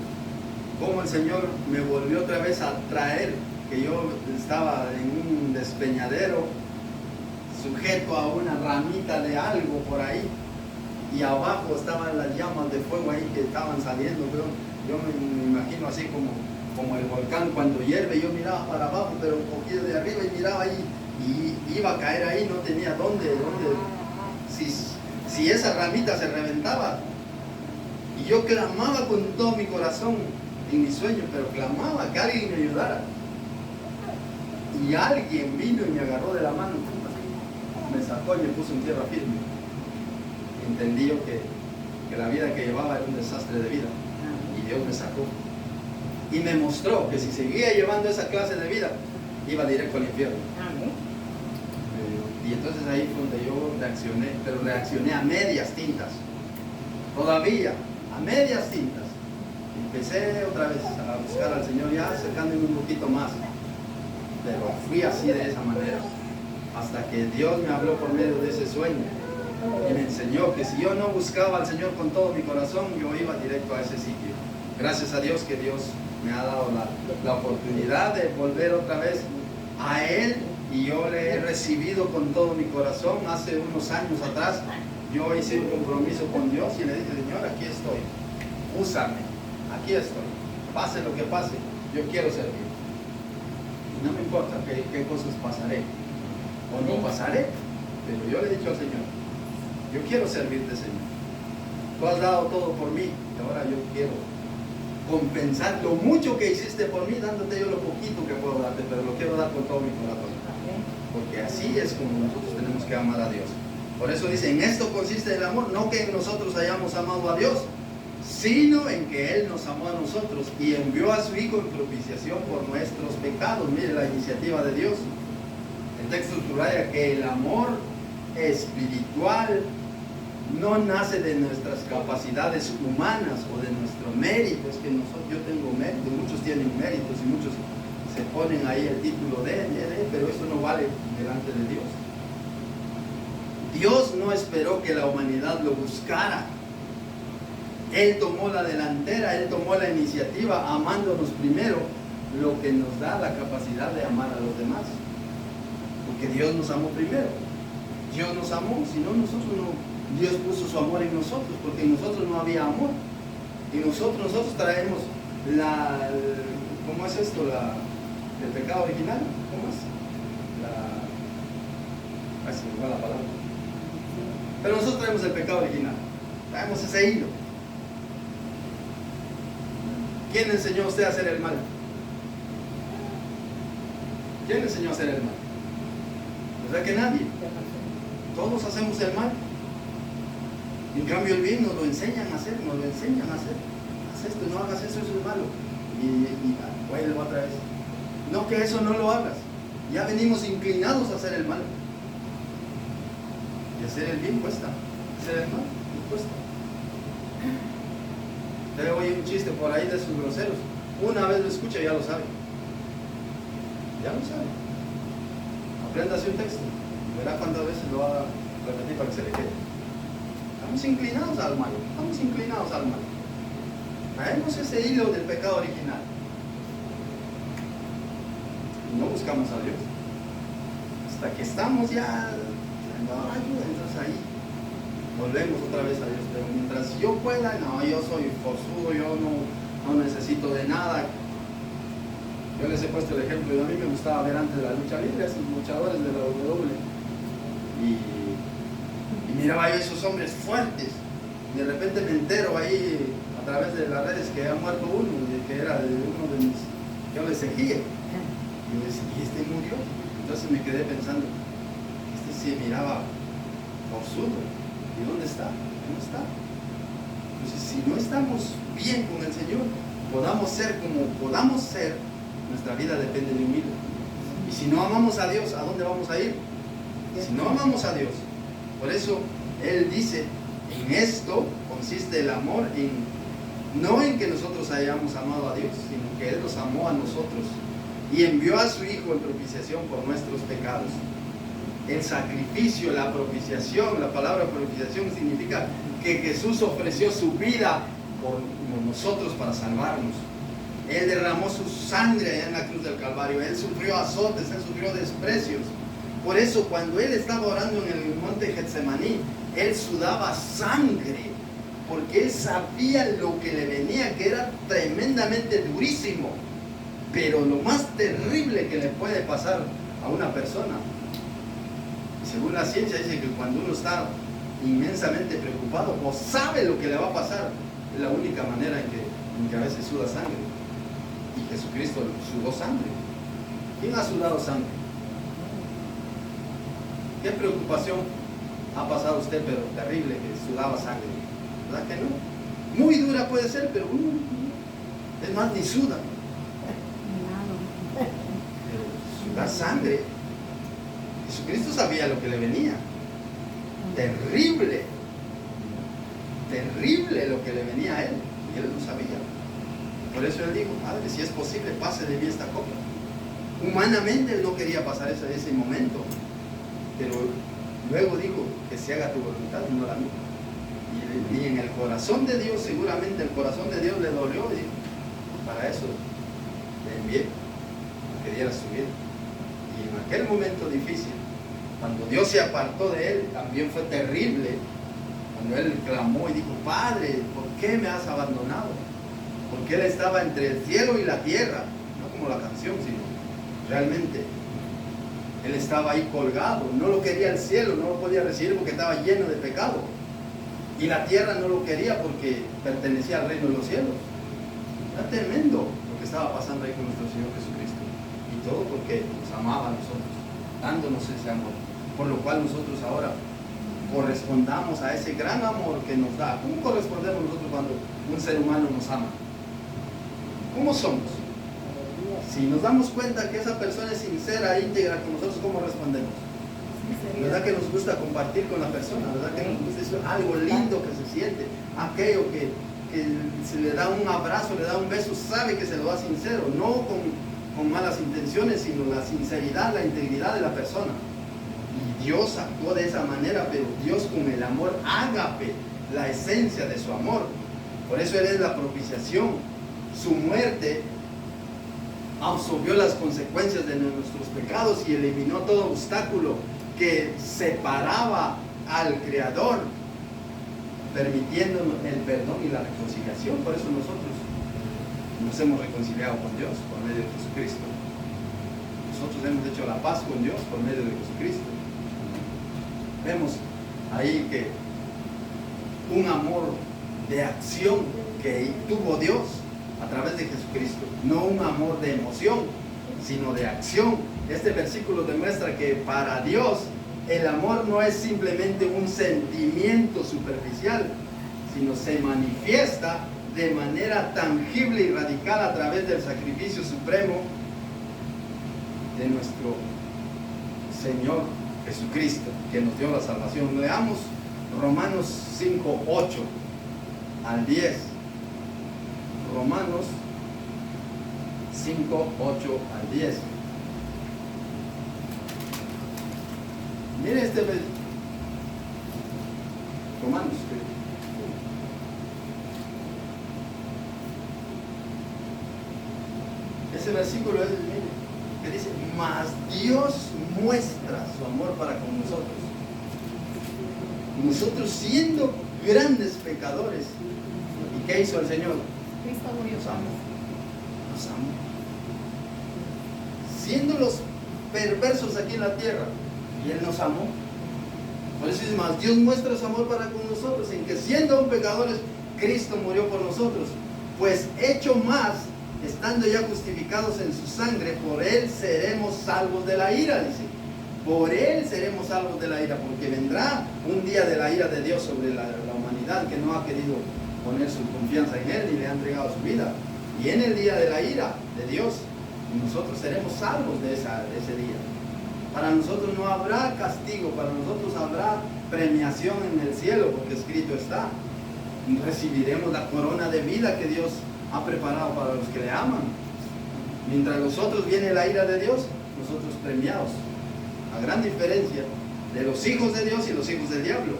S1: cómo el Señor me volvió otra vez a traer, que yo estaba en un despeñadero, sujeto a una ramita de algo por ahí, y abajo estaban las llamas de fuego ahí que estaban saliendo, pero yo me imagino así como el volcán cuando hierve. Yo miraba para abajo, pero un poquito de arriba y miraba ahí, y iba a caer ahí, no tenía dónde si esa ramita se reventaba. Y yo clamaba con todo mi corazón en mi sueño, pero clamaba que alguien me ayudara. Y alguien vino y me agarró de la mano, me sacó y me puso en tierra firme. Entendí yo que la vida que llevaba era un desastre de vida, y Dios me sacó y me mostró que si seguía llevando esa clase de vida iba directo al infierno. Y entonces ahí fue donde yo reaccioné, pero reaccioné a medias tintas, todavía a medias tintas. Empecé otra vez a buscar al Señor, ya acercándome un poquito más, pero fui así de esa manera hasta que Dios me habló por medio de ese sueño y me enseñó que si yo no buscaba al Señor con todo mi corazón, yo iba directo a ese sitio. Gracias a Dios que Dios me ha dado la oportunidad de volver otra vez a Él, y yo le he recibido con todo mi corazón. Hace unos años atrás yo hice un compromiso con Dios y le dije, Señor, aquí estoy, úsame, aquí estoy, pase lo que pase, yo quiero servir. No me importa qué cosas pasaré o no pasaré, pero yo le he dicho al Señor, yo quiero servirte, Señor. Tú has dado todo por mí, y ahora yo quiero compensar lo mucho que hiciste por mí, dándote yo lo poquito que puedo darte, pero lo quiero dar con todo mi corazón. Porque así es como nosotros tenemos que amar a Dios. Por eso dice, en esto consiste el amor, no que nosotros hayamos amado a Dios, sino en que Él nos amó a nosotros y envió a su Hijo en propiciación por nuestros pecados. Mire la iniciativa de Dios. El texto subraya que el amor espiritual no nace de nuestras capacidades humanas o de nuestro mérito. Es que yo tengo mérito, muchos tienen méritos y muchos se ponen ahí el título de, pero eso no vale delante de Dios. Dios no esperó que la humanidad lo buscara. Él tomó la delantera, Él tomó la iniciativa, amándonos primero, lo que nos da la capacidad de amar a los demás. Porque Dios nos amó primero. Dios nos amó, si no nosotros no. Dios puso su amor en nosotros, porque en nosotros no había amor. Y nosotros traemos ¿cómo es esto? El pecado original. ¿Cómo es? Ay, se me va la palabra. Pero nosotros traemos el pecado original. Traemos ese hilo. ¿Quién enseñó a usted a hacer el mal? ¿Quién enseñó a hacer el mal? ¿Verdad que nadie? Todos hacemos el mal. En cambio el bien nos lo enseñan a hacer, Haz esto, no hagas eso, eso es malo. Y vuelvo otra vez. No, que eso no lo hagas. Ya venimos inclinados a hacer el mal. Y hacer el bien cuesta. Hacer el mal cuesta. Usted oye un chiste por ahí de esos groseros. Una vez lo escucha y ya lo sabe. Ya lo sabe. Apréndase un texto. Verá cuántas veces lo va a repetir para que se le quede. Estamos inclinados al mal. Traemos ese hilo del pecado original. Y no buscamos a Dios. Hasta que estamos ya, no, ayuda, entonces ahí volvemos otra vez a Dios. Pero mientras yo pueda, no, yo soy forzudo, yo no necesito de nada. Yo les he puesto el ejemplo, y a mí me gustaba ver antes la lucha libre, esos luchadores de la WWE. Y miraba yo a esos hombres fuertes. Y de repente me entero ahí a través de las redes que ha muerto uno, que era de uno de mis. Yo le seguía. Y yo decía, ¿y este murió? Entonces me quedé pensando, este se miraba forzudo. ¿Y dónde está? No está. Entonces, si no estamos bien con el Señor, podamos ser como podamos ser, nuestra vida depende de un hilo. Y si no amamos a Dios, ¿a dónde vamos a ir? Si no amamos a Dios. Por eso Él dice, en esto consiste el amor, no en que nosotros hayamos amado a Dios, sino que Él nos amó a nosotros y envió a su Hijo en propiciación por nuestros pecados. El sacrificio, la propiciación, la palabra propiciación significa que Jesús ofreció su vida por nosotros para salvarnos. Él derramó su sangre allá en la cruz del Calvario. Él sufrió azotes, Él sufrió desprecios. Por eso cuando Él estaba orando en el monte Getsemaní, Él sudaba sangre, porque Él sabía lo que le venía, que era tremendamente durísimo. Pero lo más terrible que le puede pasar a una persona, según la ciencia, dice que cuando uno está inmensamente preocupado o sabe lo que le va a pasar, es la única manera en que a veces suda sangre. Y Jesucristo sudó sangre. ¿Quién ha sudado sangre? ¿Qué preocupación ha pasado usted, pero terrible, que sudaba sangre? ¿Verdad que no? Muy dura puede ser, pero es más, ni suda. Pero sudar sangre. Jesucristo sabía lo que le venía. Terrible. Terrible lo que le venía a Él. Y Él lo sabía. Por eso Él dijo, Padre, si es posible, pase de mí esta copa. Humanamente Él no quería pasar ese momento. Pero luego dijo, que se haga tu voluntad y no la mía. Y en el corazón de Dios, seguramente el corazón de Dios le dolió y dijo, para eso le envié, que diera su vida. Y en aquel momento difícil, cuando Dios se apartó de Él, también fue terrible. Cuando Él clamó y dijo, Padre, ¿por qué me has abandonado? Porque Él estaba entre el cielo y la tierra, no como la canción, sino realmente Él estaba ahí colgado. No lo quería el cielo, no lo podía recibir porque estaba lleno de pecado. Y la tierra no lo quería porque pertenecía al reino de los cielos. Era tremendo lo que estaba pasando ahí con nuestro Señor Jesucristo. Y todo porque nos amaba a nosotros, dándonos ese amor. Por lo cual nosotros ahora correspondamos a ese gran amor que nos da. ¿Cómo correspondemos nosotros cuando un ser humano nos ama? ¿Cómo somos? Si nos damos cuenta que esa persona es sincera, íntegra con nosotros, ¿cómo respondemos? ¿Verdad que nos gusta compartir con la persona? ¿Verdad que nos gusta decir algo lindo que se siente? Aquello que se le da un abrazo, le da un beso, sabe que se lo da sincero, no con malas intenciones, sino la sinceridad, la integridad de la persona. Y Dios actuó de esa manera, pero Dios con el amor ágape, la esencia de su amor. Por eso Él es la propiciación. Su muerte absorbió las consecuencias de nuestros pecados y eliminó todo obstáculo que separaba al Creador, permitiéndonos el perdón y la reconciliación. Por eso nosotros nos hemos reconciliado con Dios por medio de Jesucristo. Nosotros hemos hecho la paz con Dios por medio de Jesucristo. Vemos ahí que un amor de acción que tuvo Dios a través de Jesucristo, no un amor de emoción, sino de acción. Este versículo demuestra que para Dios el amor no es simplemente un sentimiento superficial, sino se manifiesta de manera tangible y radical a través del sacrificio supremo de nuestro Señor Jesucristo, que nos dio la salvación. Leamos Romanos 5, 8 al 10. Romanos 5, 8 al 10. Mire este Romanos. Ese versículo es, mire, que dice, mas Dios muestra su amor para con nosotros. Nosotros siendo grandes pecadores. ¿Y qué hizo el Señor?
S2: Cristo murió.
S1: Nos amó. Nos amó. Siendo los perversos aquí en la tierra, y Él nos amó. Por eso es más, Dios muestra su amor para con nosotros, en que siendo aún pecadores, Cristo murió por nosotros. Pues hecho más, estando ya justificados en su sangre, por Él seremos salvos de la ira, dice. Por Él seremos salvos de la ira, porque vendrá un día de la ira de Dios sobre la humanidad que no ha querido poner su confianza en Él y le ha entregado su vida. Y en el día de la ira de Dios, nosotros seremos salvos de ese día. Para nosotros no habrá castigo, para nosotros habrá premiación en el cielo, porque escrito está. Y recibiremos la corona de vida que Dios ha preparado para los que le aman. Mientras los otros viene la ira de Dios, nosotros premiados. A gran diferencia de los hijos de Dios y los hijos del diablo.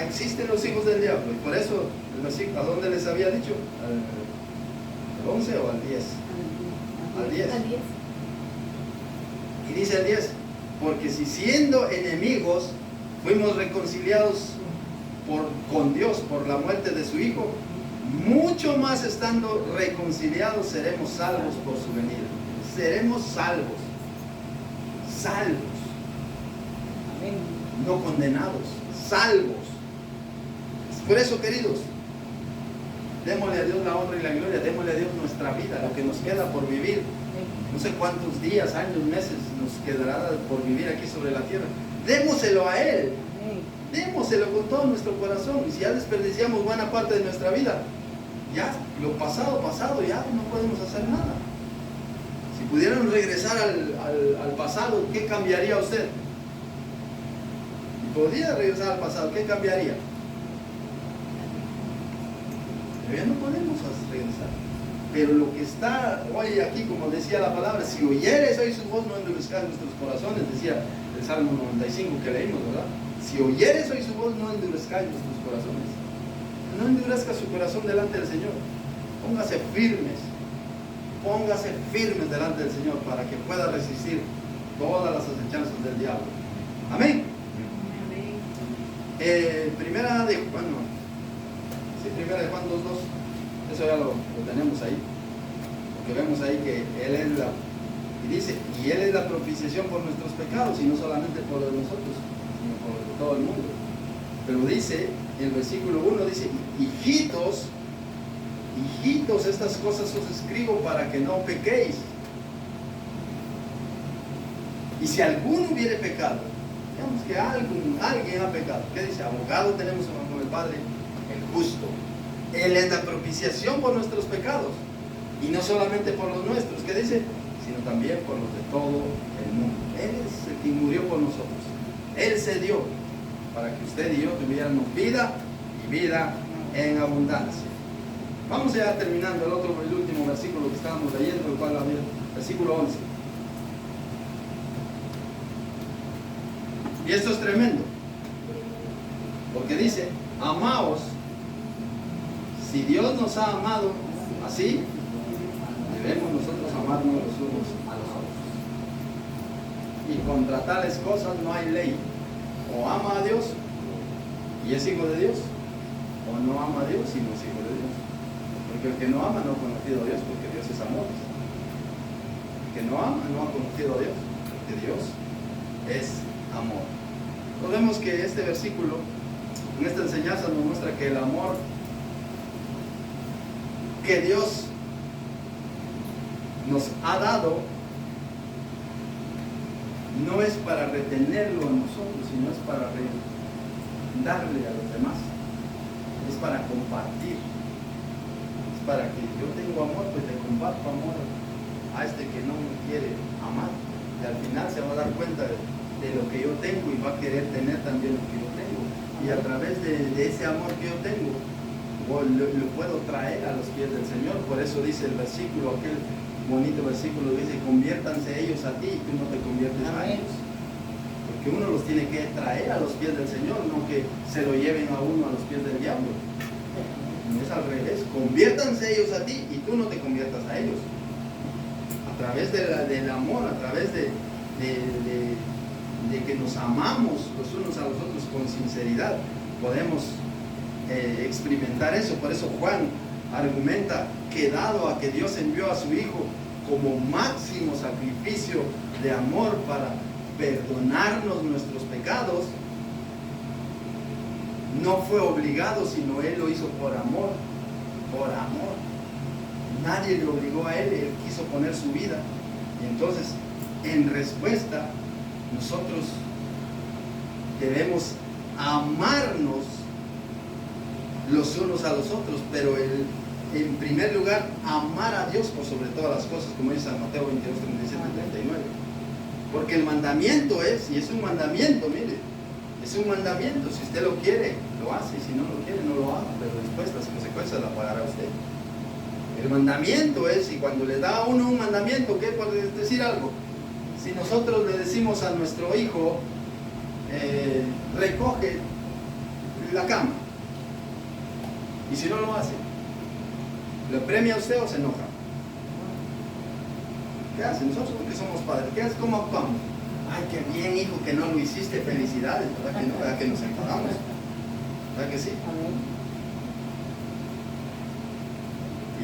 S1: Existen los hijos del diablo, y por eso el versículo, ¿a dónde les había dicho? ¿Al 11 o al 10? Al 10.
S2: Al 10.
S1: Y dice el 10, porque si siendo enemigos fuimos reconciliados con Dios por la muerte de su Hijo, mucho más estando reconciliados seremos salvos por su venida. Seremos salvos. Salvos.
S2: Amén.
S1: No condenados. Salvos. Por eso, queridos, démosle a Dios la honra y la gloria, démosle a Dios nuestra vida, lo que nos queda por vivir. No sé cuántos días, años, meses nos quedará por vivir aquí sobre la tierra. Démoselo a Él. Démoselo con todo nuestro corazón. Y si ya desperdiciamos buena parte de nuestra vida, ya lo pasado, ya no podemos hacer nada. Si pudieran regresar al pasado, ¿qué cambiaría usted? Si podría regresar al pasado, ¿qué cambiaría? Pero ya no podemos regresar. Pero lo que está hoy aquí, como decía la palabra, si oyeres hoy su voz, no endurezcáis nuestros corazones, decía el Salmo 95 que leímos, ¿verdad? Si oyeres hoy su voz, no endurezcáis nuestros corazones. No endurezca su corazón delante del Señor. Póngase firmes delante del Señor para que pueda resistir todas las acechanzas del diablo. Amén. Primera de Juan 2:2, eso ya lo tenemos ahí, porque vemos ahí que Él es y Él es la propiciación por nuestros pecados, y no solamente por los de nosotros, sino por todo el mundo. Pero dice, el versículo 1 dice, hijitos, estas cosas os escribo para que no pequéis. Y si alguno hubiere pecado, Digamos que alguien ha pecado. ¿Qué dice? Abogado tenemos con el Padre, el justo. Él es la propiciación por nuestros pecados. Y no solamente por los nuestros, ¿qué dice? Sino también por los de todo el mundo. Él es el que murió por nosotros. Él se dio para que usted y yo tuviéramos vida y vida en abundancia. Vamos ya terminando el último versículo que estábamos leyendo, el cual versículo 11. Y esto es tremendo, porque dice, amaos, si Dios nos ha amado así, debemos nosotros amarnos los unos a los otros. Y contra tales cosas no hay ley. O ama a Dios y es hijo de Dios, o no ama a Dios y no es hijo de Dios. Porque el que no ama no ha conocido a Dios, porque Dios es amor. El que no ama no ha conocido a Dios, porque Dios es amor. Entonces vemos que este versículo, en esta enseñanza, nos muestra que el amor que Dios nos ha dado no es para retenerlo a nosotros, sino es para darle a los demás. Es para compartir. Es para que yo tengo amor, pues le comparto amor a este que no me quiere amar. Y al final se va a dar cuenta de lo que yo tengo y va a querer tener también lo que yo tengo. Y a través de ese amor que yo tengo, lo puedo traer a los pies del Señor. Por eso dice el versículo, aquel bonito versículo, dice, conviértanse ellos a ti y tú no te conviertes a ellos. Porque uno los tiene que traer a los pies del Señor, no que se lo lleven a uno a los pies del diablo. No es al revés, conviértanse ellos a ti y tú no te conviertas a ellos. A través del amor, a través de que nos amamos los unos a los otros con sinceridad, podemos experimentar eso. Por eso Juan argumenta que dado a que Dios envió a su Hijo como máximo sacrificio de amor para perdonarnos nuestros pecados, no fue obligado, sino Él lo hizo por amor, por amor. Nadie le obligó a Él, Él quiso poner su vida. Y entonces, en respuesta, nosotros debemos amarnos los unos a los otros, pero en primer lugar, amar a Dios por sobre todas las cosas, como dice San Mateo 22, 37 y 39. Porque el mandamiento es, y es un mandamiento, mire, es un mandamiento. Si usted lo quiere, lo hace, y si no lo quiere, no lo haga, pero después las consecuencias las pagará usted. El mandamiento es, y cuando le da a uno un mandamiento, ¿qué puede decir algo? Si nosotros le decimos a nuestro hijo, recoge la cama, y si no lo hace, ¿le premia a usted o se enoja? ¿Qué hace? Nosotros, porque somos padres, ¿qué hace? ¿Cómo actuamos? Ay, qué bien, hijo, que no lo hiciste, felicidades, ¿verdad que no? ¿Verdad que nos enfadamos? ¿Verdad que sí?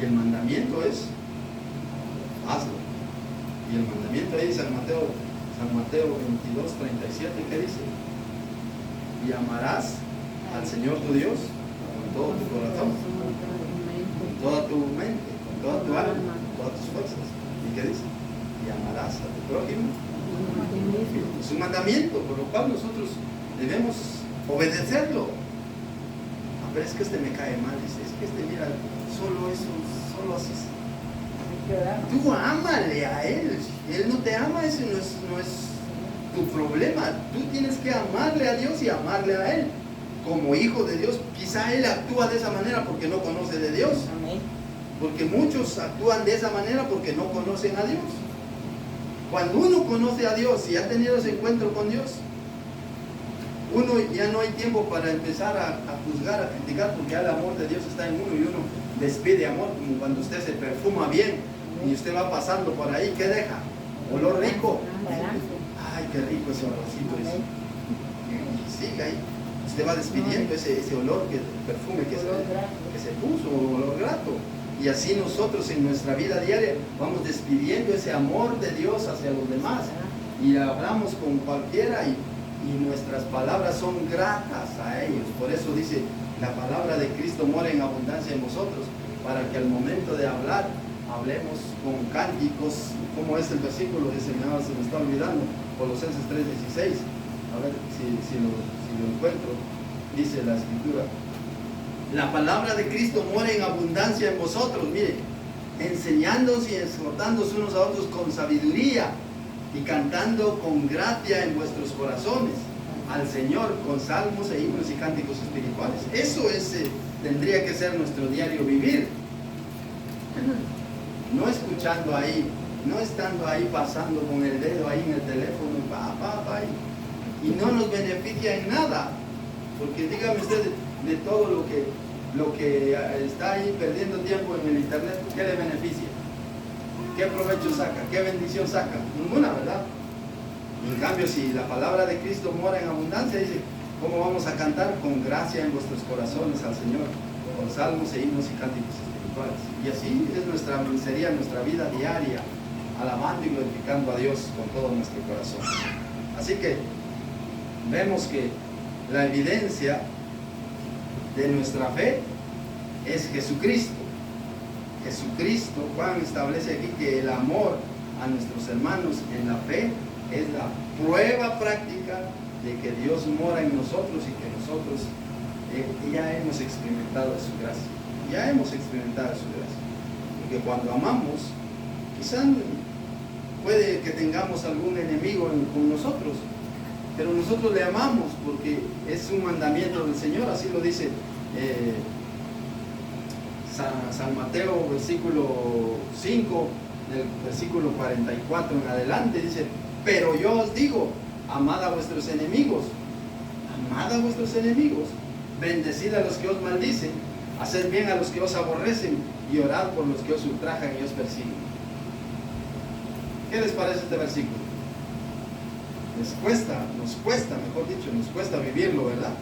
S1: Y el mandamiento es, hazlo. Y el mandamiento ahí, San Mateo 22, 37, ¿qué dice? Y amarás al Señor tu Dios con todo tu corazón, con toda tu mente, con toda tu alma, con todas tus fuerzas. ¿Y qué dice? Y amarás a tu prójimo. Es un mandamiento, por lo cual nosotros debemos obedecerlo. Pero es que este me cae mal, es que este, mira, solo eso, solo así. Tú ámale a él. Él no te ama, ese no es tu problema. Tú tienes que amarle a Dios y amarle a él. Como hijo de Dios, quizá él actúa de esa manera porque no conoce de Dios. Porque muchos actúan de esa manera porque no conocen a Dios. Cuando uno conoce a Dios y ha tenido ese encuentro con Dios, uno ya no hay tiempo para empezar a juzgar, a criticar, porque ya el amor de Dios está en uno y uno despide amor, como cuando usted se perfuma bien y usted va pasando por ahí, ¿qué deja? Olor rico. Ay, qué rico ese olorcito ese. Y sigue ahí. Usted va despidiendo ese olor, perfume que se puso, olor grato. Y así nosotros en nuestra vida diaria vamos despidiendo ese amor de Dios hacia los demás. Y hablamos con cualquiera y nuestras palabras son gratas a ellos. Por eso dice, la palabra de Cristo mora en abundancia en vosotros, para que al momento de hablar, hablemos con cánticos, como es el versículo que se me está olvidando, Colosenses 3:16, A ver si lo encuentro. Dice la Escritura: la palabra de Cristo mora en abundancia en vosotros, mire, enseñándoos y exhortándoos unos a otros con sabiduría y cantando con gracia en vuestros corazones al Señor con salmos e himnos y cánticos espirituales. Eso tendría que ser nuestro diario vivir. No escuchando ahí, no estando ahí pasando con el dedo ahí en el teléfono, y no nos beneficia en nada. Porque dígame usted, de todo lo que está ahí perdiendo tiempo en el internet, ¿qué le beneficia? ¿Qué provecho saca? ¿Qué bendición saca? Ninguna, ¿verdad? En cambio, si la palabra de Cristo mora en abundancia, dice, ¿cómo vamos a cantar? Con gracia en vuestros corazones al Señor, con salmos e himnos y cánticos espirituales. Y así sería nuestra vida diaria, alabando y glorificando a Dios con todo nuestro corazón. Así que vemos que la evidencia de nuestra fe es Jesucristo. Jesucristo, Juan establece aquí que el amor a nuestros hermanos en la fe es la prueba práctica de que Dios mora en nosotros y que nosotros ya hemos experimentado su gracia. Ya hemos experimentado su gracia. Porque cuando amamos, quizás puede que tengamos algún enemigo con nosotros, pero nosotros le amamos porque es un mandamiento del Señor. Así lo dice San Mateo, versículo 5, del versículo 44 en adelante, dice: pero yo os digo, amad a vuestros enemigos, bendecid a los que os maldicen, haced bien a los que os aborrecen y orad por los que os ultrajan y os persiguen. ¿Qué les parece este versículo? Nos cuesta vivirlo, ¿verdad?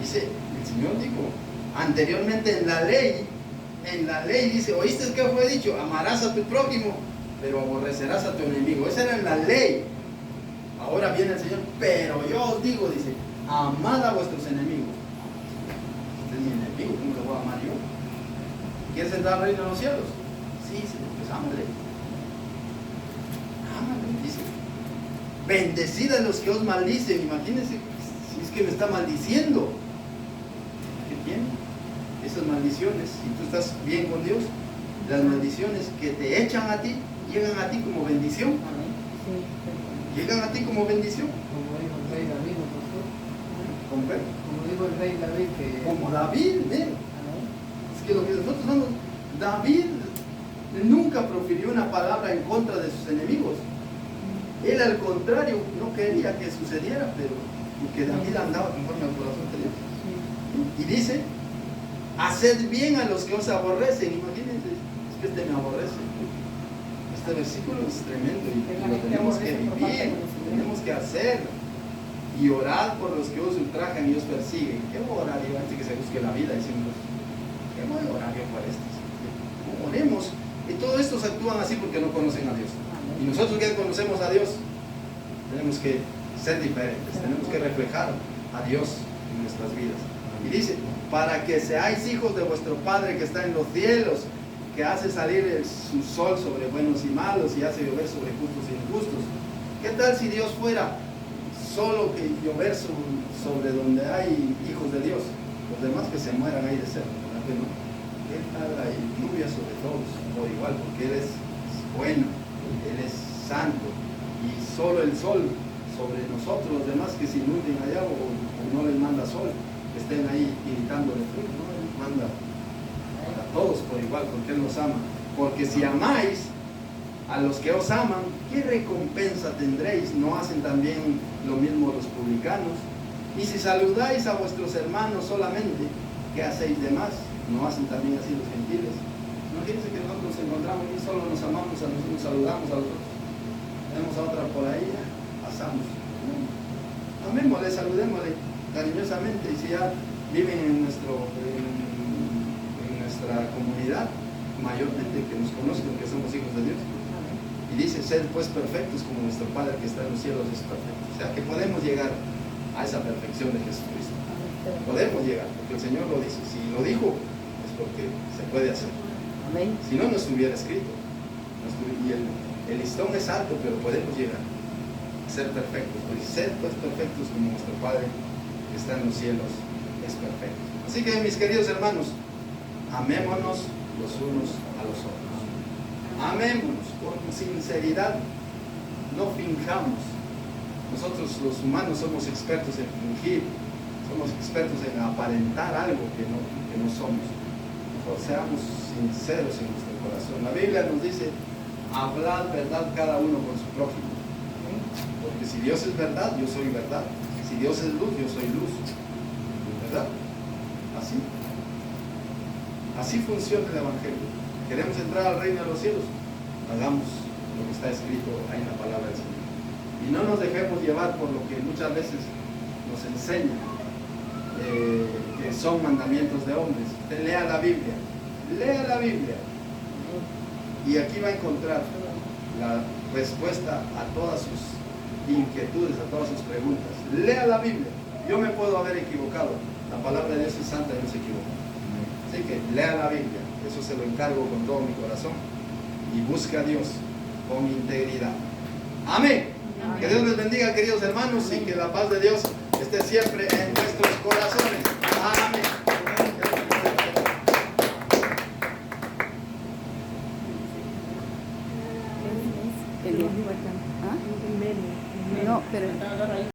S1: Dice, el Señor dijo, anteriormente en la ley dice, ¿oíste qué fue dicho? Amarás a tu prójimo, pero aborrecerás a tu enemigo. Esa era en la ley. Ahora viene el Señor, pero yo os digo, dice, amad a vuestros enemigos. Este es mi enemigo, ¿cómo lo voy a amar yo? ¿Quieres entrar al reino de los cielos? Sí, Señor, pues ámale. Dice, bendecid a los que os maldicen. Imagínense, si es que me está maldiciendo, ¿qué tiene? Esas maldiciones, si tú estás bien con Dios, las maldiciones que te echan a ti, llegan a ti como bendición. Llegan a ti como bendición.
S2: Como dijo el rey David,
S1: ¿Cómo fue?
S2: como dijo el rey David que...
S1: Como David, es que lo que nosotros somos, David nunca profirió una palabra en contra de sus enemigos. Él al contrario no quería que sucediera, pero porque David andaba conforme al corazón de Dios. Y dice, haced bien a los que os aborrecen. Imagínense, es que me aborrece. Este versículo es tremendo y lo tenemos que vivir, tenemos que hacer. Y orad por los que os ultrajan y os persiguen. ¿Qué horario antes que se busque la vida? Decimos, ¿qué buen horario para estos? Oremos. Y todos estos actúan así porque no conocen a Dios. Y nosotros que conocemos a Dios, tenemos que ser diferentes, tenemos que reflejar a Dios en nuestras vidas. Y dice, para que seáis hijos de vuestro Padre que está en los cielos, que hace salir su sol sobre buenos y malos y hace llover sobre justos e injustos. ¿Qué tal si Dios fuera solo que llover sobre donde hay hijos de Dios? Los demás que se mueran ahí de sed, ¿verdad que no? ¿Qué tal hay lluvia sobre todos? Por igual, porque Él es bueno, Él es santo, y solo el sol sobre nosotros, los demás que se inunden allá o no les manda sol, que estén ahí iritando de frío, ¿no? Él manda a todos por igual, porque Él nos ama. Porque si amáis a los que os aman, ¿qué recompensa tendréis? ¿No hacen también lo mismo los publicanos? Y si saludáis a vuestros hermanos solamente, ¿qué hacéis de más? ¿No hacen también así los gentiles? Imagínense que nosotros nos encontramos y solo nos amamos a nosotros, nos saludamos a los otros. Tenemos a otra por ahí, pasamos. Amémosle, saludémosle cariñosamente. Y si ya viven en nuestra comunidad, mayormente que nos conozcan que somos hijos de Dios. Y dice, sed pues perfectos como nuestro Padre que está en los cielos es perfecto. O sea que podemos llegar a esa perfección de Jesucristo. Podemos llegar, porque el Señor lo dice. Si lo dijo, es porque se puede hacer.
S2: Amén.
S1: Si no, no estuviera escrito. Y el listón es alto, pero podemos llegar. ser perfectos. Pues sed pues perfectos como nuestro Padre que está en los cielos es perfecto. Así que mis queridos hermanos, amémonos los unos a los otros. Amémonos con sinceridad, no finjamos. Nosotros los humanos somos expertos en fingir, somos expertos en aparentar algo que no somos. Mejor seamos sinceros en nuestro corazón. La Biblia nos dice, hablad verdad cada uno con su prójimo. Porque si Dios es verdad, yo soy verdad. Si Dios es luz, yo soy luz. ¿Verdad? Así funciona el Evangelio. Queremos entrar al reino de los cielos, hagamos lo que está escrito ahí en la palabra del Señor. Y no nos dejemos llevar por lo que muchas veces nos enseñan, que son mandamientos de hombres. Usted lea la Biblia, y aquí va a encontrar la respuesta a todas sus inquietudes, a todas sus preguntas. Lea la Biblia. Yo me puedo haber equivocado, la palabra de Dios es santa y no se equivoca. Así que lea la Biblia, eso se lo encargo con todo mi corazón, y busque a Dios con integridad. Amén. Que Dios les bendiga, queridos hermanos, y que la paz de Dios esté siempre en nuestros corazones. Amén.
S3: ¿Ah? No, pero